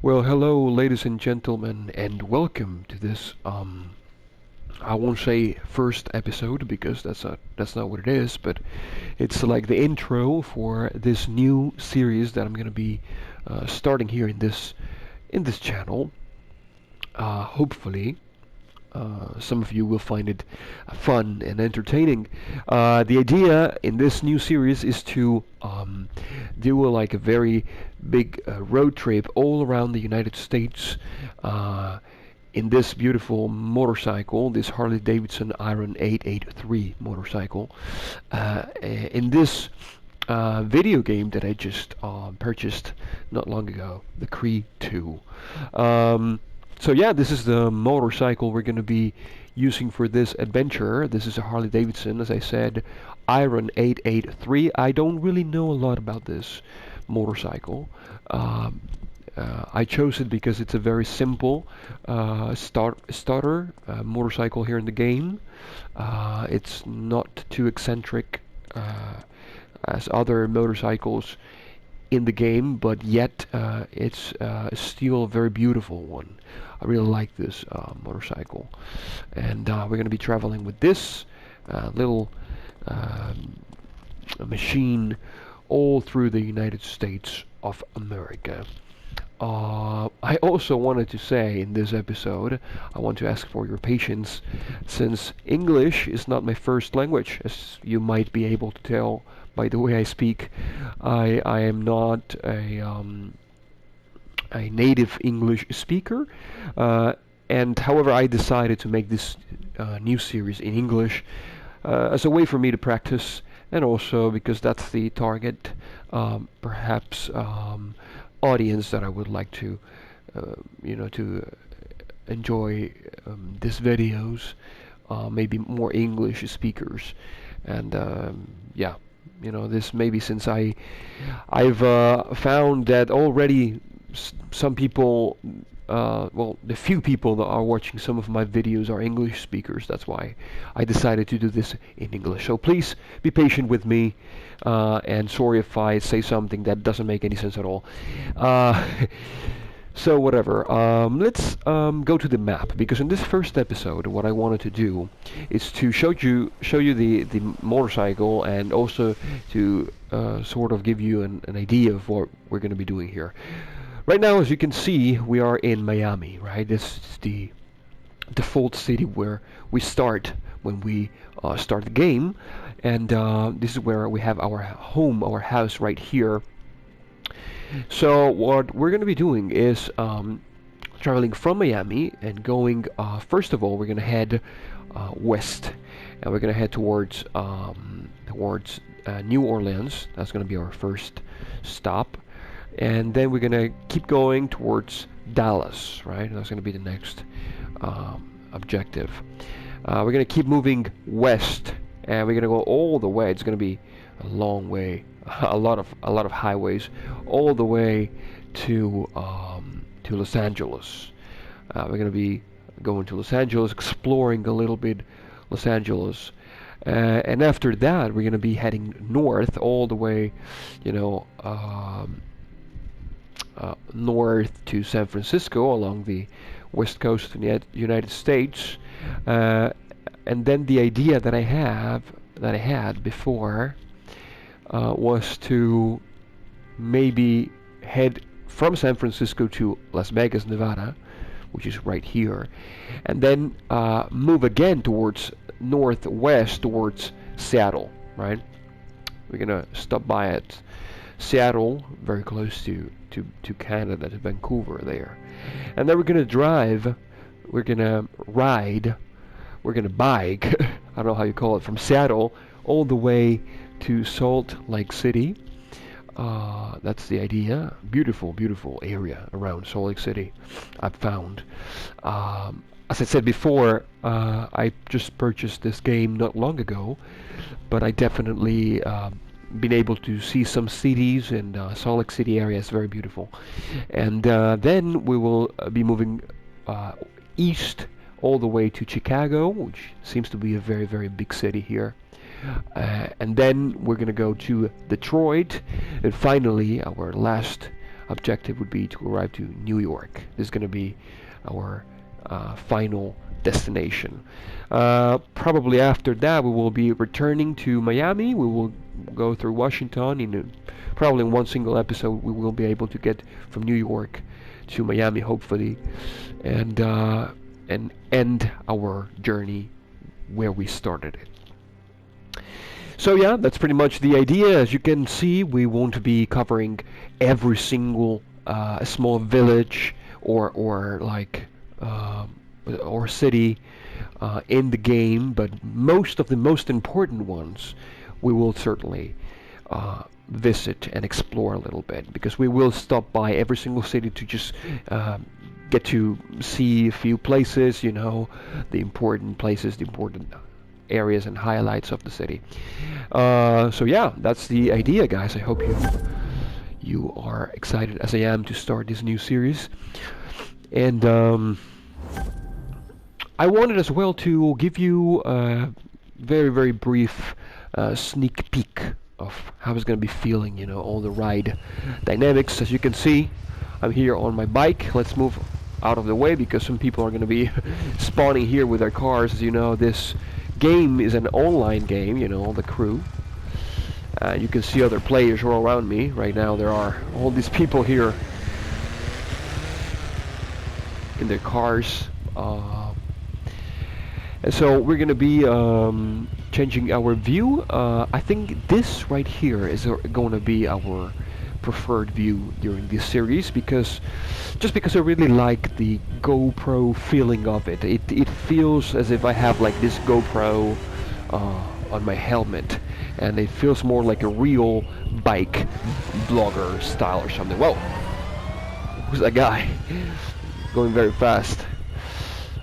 Well, hello, ladies and gentlemen, and welcome to this. I won't say first episode because that's not what it is, but it's like the intro for this new series that I'm gonna be starting here in this channel. Hopefully, some of you will find it fun and entertaining. The idea in this new series is to do like a very big road trip all around the United States in this beautiful motorcycle, this Harley Davidson Iron 883 motorcycle. In this video game that I just purchased not long ago, the Cree 2. So yeah, this is the motorcycle we're going to be using for this adventure. This is a Harley Davidson, as I said, Iron 883. I don't really know a lot about this motorcycle. I chose it because it's a very simple starter motorcycle here in the game. It's not too eccentric as other motorcycles in the game, but yet it's still a very beautiful one. I really like this motorcycle, and we're going to be traveling with this little machine all through the United States of America. I also wanted to say in this episode, I want to ask for your patience, since English is not my first language, as you might be able to tell by the way I speak. I am not a native English speaker, and however I decided to make this new series in English as a way for me to practice, and also because that's the target, perhaps audience that I would like to, to enjoy these videos, maybe more English speakers, and yeah, this maybe since I've found that already some people, well, the few people that are watching some of my videos are English speakers. That's why I decided to do this in English. So please be patient with me, and sorry if I say something that doesn't make any sense at all. So whatever. Let's go to the map, because in this first episode, what I wanted to do is to show you the motorcycle, and also to sort of give you an idea of what we're going to be doing here. Right now, as you can see, we are in Miami, right? This is the default city where we start when we start the game, and this is where we have our home, our house right here. So what we're going to be doing is traveling from Miami and going, first of all, we're going to head west, and we're going to head towards New Orleans. That's going to be our first stop, and then we're going to keep going towards Dallas, right? That's going to be the next objective. We're going to keep moving west, and we're going to go all the way. It's going to be a long way, a lot of highways, all the way to Los Angeles. We're going to be going to Los Angeles, exploring a little bit Los Angeles, and after that we're going to be heading north all the way, north to San Francisco along the west coast of the United States, and then the idea that I had before was to maybe head from San Francisco to Las Vegas, Nevada, which is right here, and then move again towards northwest towards Seattle, right? We're gonna stop by at Seattle, very close to Canada, to Vancouver there, and then we're gonna drive, we're gonna ride, we're gonna bike I don't know how you call it, from Seattle all the way to Salt Lake City. That's the idea. Beautiful area around Salt Lake City, I've found. As I said before, I just purchased this game not long ago, but I definitely been able to see some cities, and Salt Lake City area is very beautiful. And then we will be moving east all the way to Chicago, which seems to be a very big city here. And then we're gonna go to Detroit, and finally our last objective would be to arrive to New York. This is going to be our final destination. Probably after that we will be returning to Miami. We will go through Washington. Probably in one single episode we will be able to get from New York to Miami, hopefully, and end our journey where we started it. So yeah, that's pretty much the idea. As you can see, we won't be covering every single small village or like or city in the game, but most of the most important ones we will certainly visit and explore a little bit, because we will stop by every single city to just get to see a few places, you know, the important places, the important areas and highlights of the city. So yeah, that's the idea, guys. I hope you are excited as I am to start this new series. And I wanted as well to give you a very, very brief sneak peek of how it's going to be feeling, you know, all the ride dynamics. As you can see, I'm here on my bike. Let's move out of the way because some people are going to be spawning here with their cars. As you know, this game is an online game, you know, the crew. You can see other players all around me. Right now there are all these people here in their cars. And so we're going to be changing our view. I think this right here is going to be our preferred view during this series, because I really like the GoPro feeling of it. It feels as if I have like this GoPro on my helmet, and it feels more like a real bike vlogger style or something. Whoa! Who's that guy going very fast?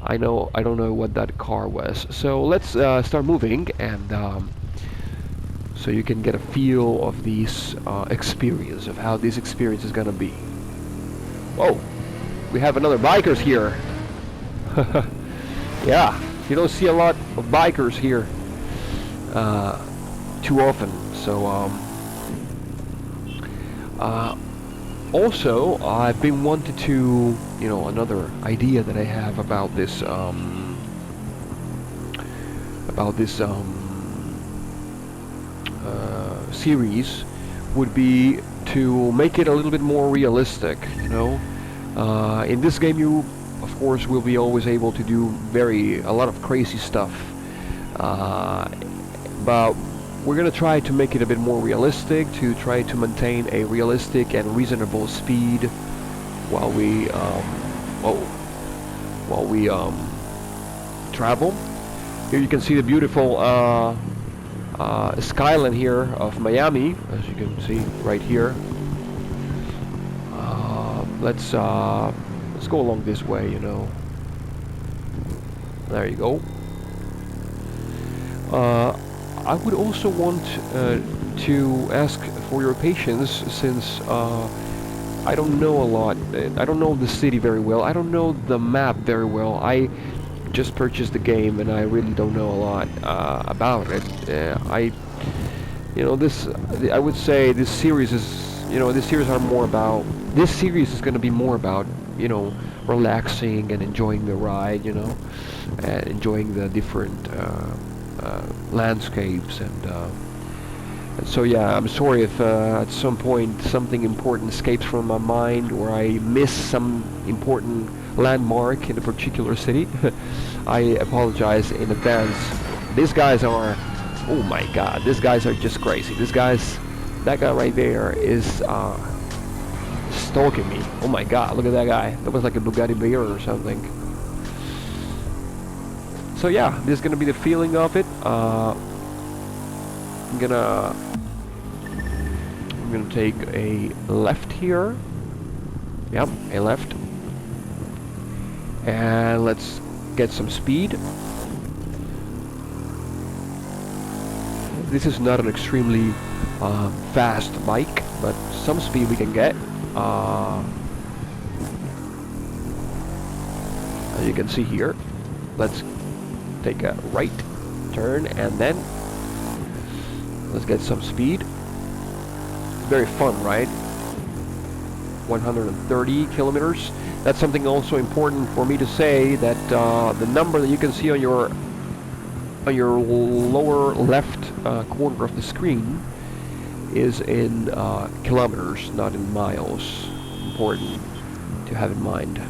I don't know what that car was. So let's start moving, and so you can get a feel of these experience, of how this experience is gonna be. Whoa, we have another bikers here. Yeah, you don't see a lot of bikers here too often. So also, I've been wanting to, you know, another idea that I have about this series would be to make it a little bit more realistic, you know. In this game you, of course, will be always able to do a lot of crazy stuff, but we're gonna try to make it a bit more realistic, to try to maintain a realistic and reasonable speed while we travel. Here you can see the beautiful skyline here of Miami, as you can see right here. Let's go along this way, you know. There you go. I would also want to ask for your patience, since I don't know a lot. I don't know the city very well. I don't know the map very well. I just purchased the game and I really don't know a lot about it. I would say this series is, you know, this series is going to be more about, you know, relaxing and enjoying the ride, you know, and enjoying the different landscapes, and so yeah, I'm sorry if at some point something important escapes from my mind, or I miss some important landmark in a particular city. I apologize in advance. These guys are, oh my god, these guys are just crazy. That guy right there is stalking me. Oh my god, look at that guy. That was like a Bugatti Bear or something. So yeah, this is gonna be the feeling of it. I'm gonna take a left here. Yep, a left. And let's get some speed. This is not an extremely fast bike, but some speed we can get. As you can see here, let's take a right turn, and then let's get some speed. Very fun, right? 130 kilometers. That's something also important for me to say, that the number that you can see on your lower left corner of the screen is in kilometers, not in miles. Important to have in mind.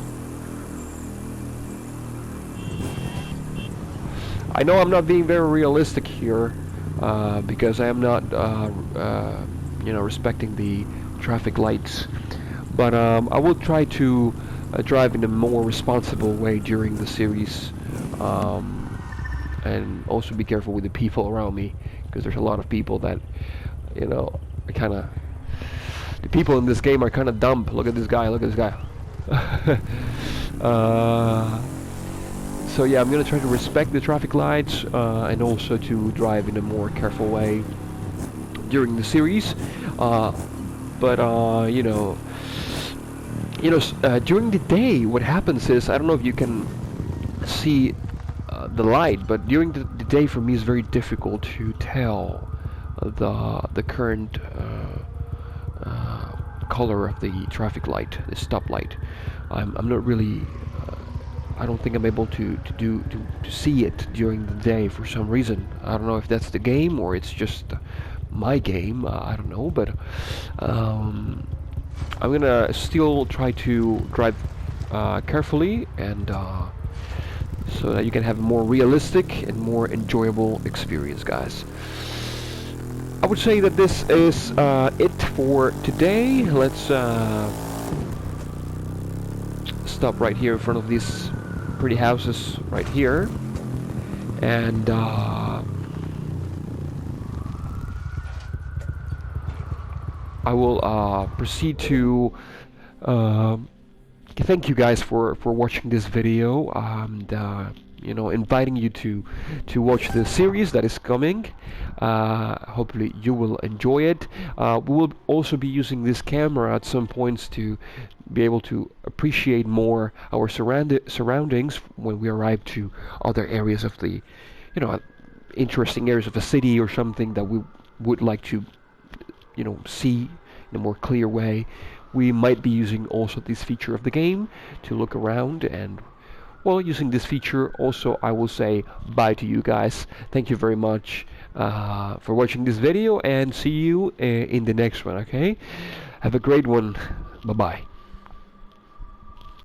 I know I'm not being very realistic here, because I am not, respecting the traffic lights. But I will try to drive in a more responsible way during the series, and also be careful with the people around me, because there's a lot of people that, the people in this game are kind of dumb. Look at this guy. Look at this guy. So yeah, I'm gonna try to respect the traffic lights, and also to drive in a more careful way during the series. But during the day, what happens is, I don't know if you can see the light, but during the day for me is very difficult to tell the current color of the traffic light, the stop light. I'm not really. I don't think I'm able to see it during the day for some reason. I don't know if that's the game or it's just my game. I don't know, but I'm gonna still try to drive carefully, and so that you can have a more realistic and more enjoyable experience, guys. I would say that this is it for today. Let's stop right here in front of these pretty houses right here, and I will proceed to thank you guys for watching this video, and inviting you to watch the series that is coming. Hopefully you will enjoy it. We will also be using this camera at some points to be able to appreciate more our surroundings when we arrive to other areas of the, interesting areas of the city, or something that we would like to, see in a more clear way. We might be using also this feature of the game to look around, and well, using this feature also, I will say bye to you guys. Thank you very much for watching this video, and see you in the next one. Okay, have a great one. Bye bye.